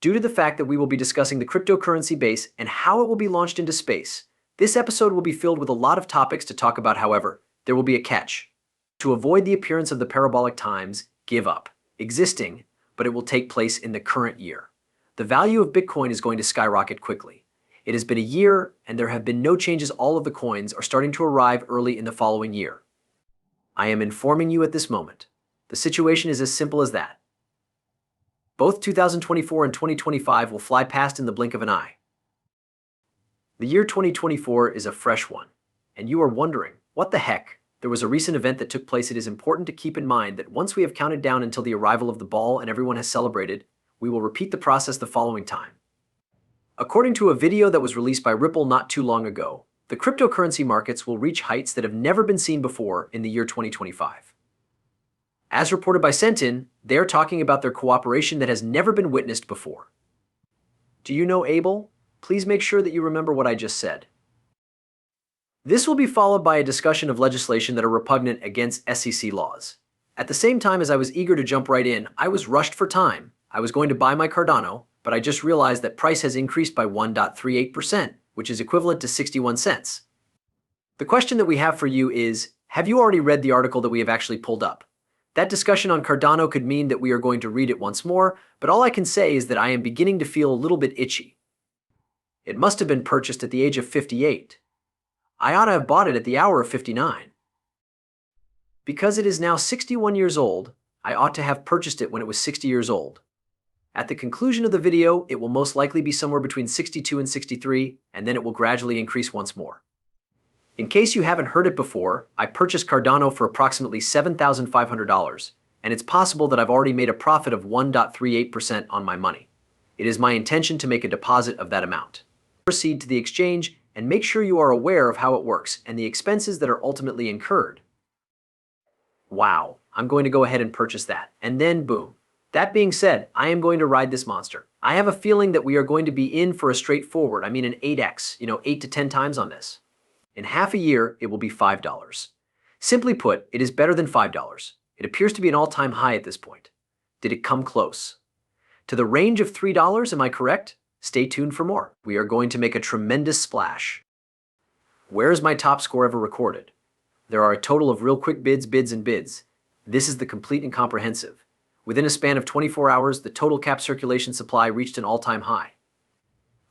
Due to the fact that we will be discussing the cryptocurrency base and how it will be launched into space, this episode will be filled with a lot of topics to talk about. However, there will be a catch. To avoid the appearance of the parabolic times, give up. Existing, but it will take place in the current year. The value of Bitcoin is going to skyrocket quickly. It has been a year, and there have been no changes. All of the coins are starting to arrive early in the following year. I am informing you at this moment. The situation is as simple as that. Both 2024 and 2025 will fly past in the blink of an eye. The year 2024 is a fresh one, and you are wondering, what the heck? There was a recent event that took place. It is important to keep in mind that once we have counted down until the arrival of the ball and everyone has celebrated, we will repeat the process the following time. According to a video that was released by Ripple not too long ago, the cryptocurrency markets will reach heights that have never been seen before in the year 2025. As reported by Sentin, they are talking about their cooperation that has never been witnessed before. Do you know Abel? Please make sure that you remember what I just said. This will be followed by a discussion of legislation that are repugnant against SEC laws. At the same time as I was eager to jump right in, I was rushed for time. I was going to buy my Cardano, but I just realized that price has increased by 1.38%, which is equivalent to 61 cents. The question that we have for you is, have you already read the article that we have actually pulled up? That discussion on Cardano could mean that we are going to read it once more, but all I can say is that I am beginning to feel a little bit itchy. It must have been purchased at the age of 58. I ought to have bought it at the hour of 59. Because it is now 61 years old, I ought to have purchased it when it was 60 years old. At the conclusion of the video, it will most likely be somewhere between 62 and 63, and then it will gradually increase once more. In case you haven't heard it before, I purchased Cardano for approximately $7,500, and it's possible that I've already made a profit of 1.38% on my money. It is my intention to make a deposit of that amount. Proceed to the exchange and make sure you are aware of how it works and the expenses that are ultimately incurred. Wow, I'm going to go ahead and purchase that, and then boom. That being said, I am going to ride this monster. I have a feeling that we are going to be in for a straightforward, an 8x, 8 to 10 times on this. In half a year, it will be $5. Simply put, it is better than $5. It appears to be an all-time high at this point. Did it come close? To the range of $3, am I correct? Stay tuned for more. We are going to make a tremendous splash. Where is my top score ever recorded? There are a total of real quick bids, and bids. This is the complete and comprehensive. Within a span of 24 hours, the total cap circulation supply reached an all-time high.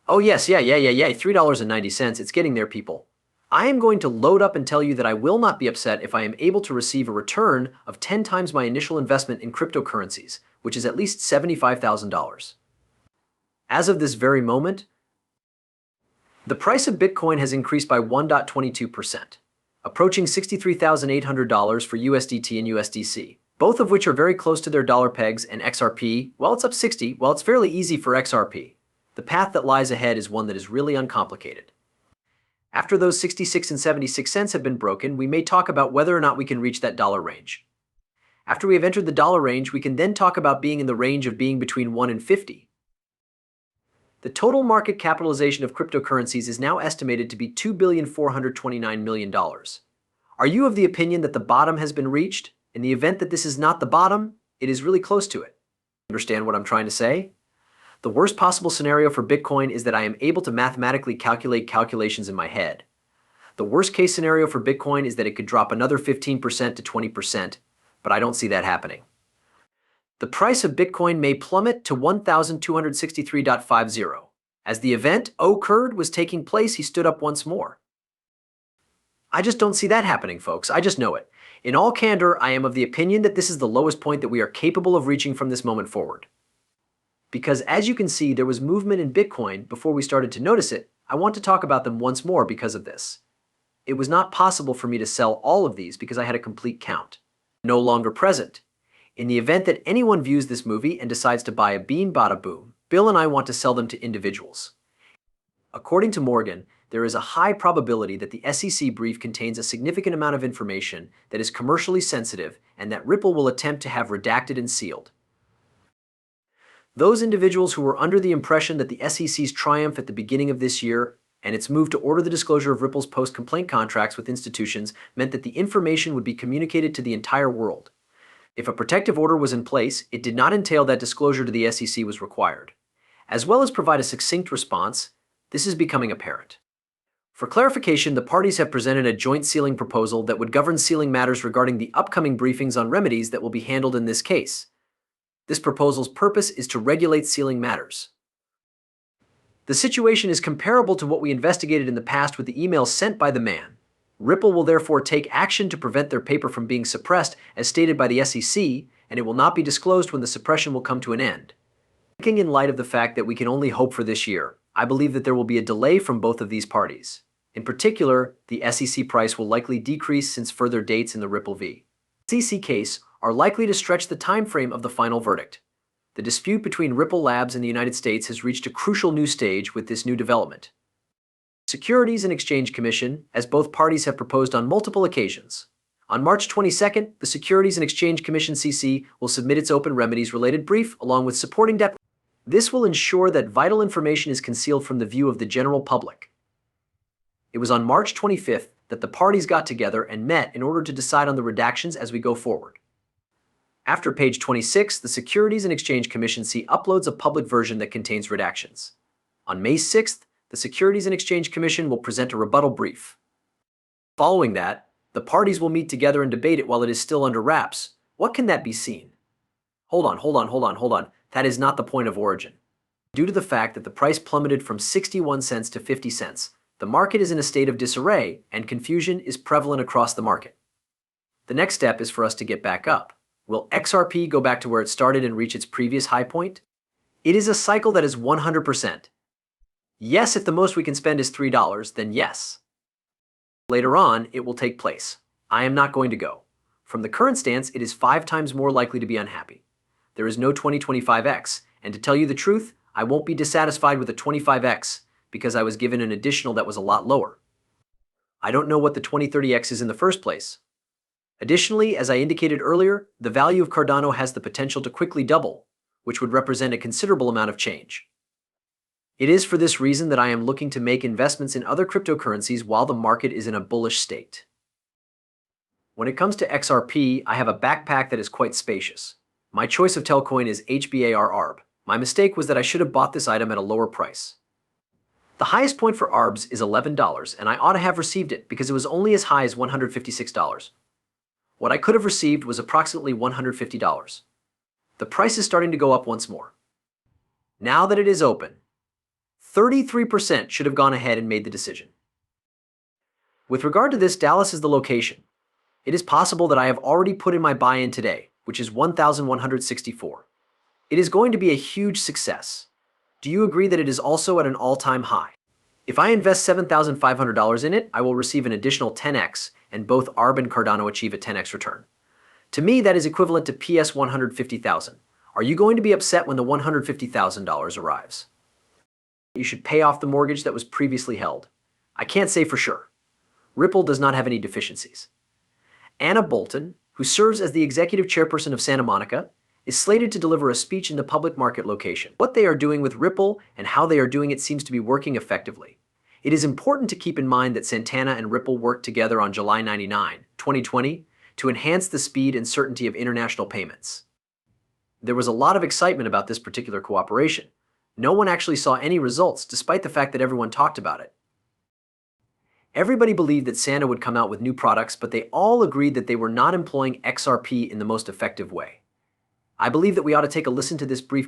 Oh yes, yeah, $3.90. It's getting there, people. I am going to load up and tell you that I will not be upset if I am able to receive a return of 10 times my initial investment in cryptocurrencies, which is at least $75,000. As of this very moment, the price of Bitcoin has increased by 1.22%, approaching $63,800 for USDT and USDC, both of which are very close to their dollar pegs, and XRP, well, it's up 60, well, it's fairly easy for XRP. The path that lies ahead is one that is really uncomplicated. After those 66 and 76 cents have been broken, we may talk about whether or not we can reach that dollar range. After we have entered the dollar range, we can then talk about being in the range of being between 1 and 50. The total market capitalization of cryptocurrencies is now estimated to be $2.429 billion. Are you of the opinion that the bottom has been reached? In the event that this is not the bottom, it is really close to it. Understand what I'm trying to say? The worst possible scenario for Bitcoin is that I am able to mathematically calculate calculations in my head. The worst case scenario for Bitcoin is that it could drop another 15% to 20%, but I don't see that happening. The price of Bitcoin may plummet to 1,263.50. As the event occurred was taking place, he stood up once more. I just don't see that happening, folks. I just know it. In all candor, I am of the opinion that this is the lowest point that we are capable of reaching from this moment forward. Because as you can see, there was movement in Bitcoin before we started to notice it. I want to talk about them once more because of this. It was not possible for me to sell all of these because I had a complete count. No longer present. In the event that anyone views this movie and decides to buy a bean bada boom, Bill and I want to sell them to individuals. According to Morgan, there is a high probability that the SEC brief contains a significant amount of information that is commercially sensitive and that Ripple will attempt to have redacted and sealed. Those individuals who were under the impression that the SEC's triumph at the beginning of this year and its move to order the disclosure of Ripple's post-complaint contracts with institutions meant that the information would be communicated to the entire world. If a protective order was in place, it did not entail that disclosure to the SEC was required. as well as provide a succinct response, this is becoming apparent. For clarification, the parties have presented a joint sealing proposal that would govern sealing matters regarding the upcoming briefings on remedies that will be handled in this case. This proposal's purpose is to regulate sealing matters. The situation is comparable to what we investigated in the past with the emails sent by the man. Ripple will therefore take action to prevent their paper from being suppressed as stated by the SEC, and it will not be disclosed when the suppression will come to an end. Thinking in light of the fact that we can only hope for this year, I believe that there will be a delay from both of these parties. In particular, the SEC price will likely decrease since further dates in the Ripple v. SEC case are likely to stretch the time frame of the final verdict. The dispute between Ripple Labs and the United States has reached a crucial new stage with this new development. Securities and Exchange Commission, as both parties have proposed on multiple occasions. On March 22nd, the Securities and Exchange Commission (CC) will submit its open remedies-related brief along with supporting depth. This will ensure that vital information is concealed from the view of the general public. It was on March 25th that the parties got together and met in order to decide on the redactions as we go forward. After page 26, the Securities and Exchange Commission (C) uploads a public version that contains redactions. On May 6th, the Securities and Exchange Commission will present a rebuttal brief. Following that, the parties will meet together and debate it while it is still under wraps. What can that be seen? Hold on. That is not the point of origin. Due to the fact that the price plummeted from 61 cents to 50 cents, the market is in a state of disarray and confusion is prevalent across the market. The next step is for us to get back up. Will XRP go back to where it started and reach its previous high point? It is a cycle that is 100%. Yes, if the most we can spend is $3, then yes. Later on, it will take place. I am not going to go. From the current stance, it is 5 times more likely to be unhappy. There is no 2025X, and to tell you the truth, I won't be dissatisfied with a 25X because I was given an additional that was a lot lower. I don't know what the 2030X is in the first place. Additionally, as I indicated earlier, the value of Cardano has the potential to quickly double, which would represent a considerable amount of change. It is for this reason that I am looking to make investments in other cryptocurrencies while the market is in a bullish state. When it comes to XRP, I have a backpack that is quite spacious. My choice of Telcoin is HBAR. My mistake was that I should have bought this item at a lower price. The highest point for ARBs is $11, and I ought to have received it because it was only as high as $156. What I could have received was approximately $150. The price is starting to go up once more. Now that it is open, 33% should have gone ahead and made the decision. With regard to this, Dallas is the location. It is possible that I have already put in my buy-in today, which is 1,164. It is going to be a huge success. Do you agree that it is also at an all-time high? If I invest $7,500 in it, I will receive an additional 10x, and both ARB and Cardano achieve a 10x return. To me, that is equivalent to PS 150,000. Are you going to be upset when the $150,000 arrives? You should pay off the mortgage that was previously held. I can't say for sure. Ripple does not have any deficiencies. Anna Bolton, who serves as the executive chairperson of Santa Monica, is slated to deliver a speech in the public market location. What they are doing with Ripple and how they are doing it seems to be working effectively. It is important to keep in mind that Santana and Ripple worked together on July 99, 2020, to enhance the speed and certainty of international payments. There was a lot of excitement about this particular cooperation. No one actually saw any results, despite the fact that everyone talked about it. Everybody believed that Santa would come out with new products, but they all agreed that they were not employing XRP in the most effective way. I believe that we ought to take a listen to this brief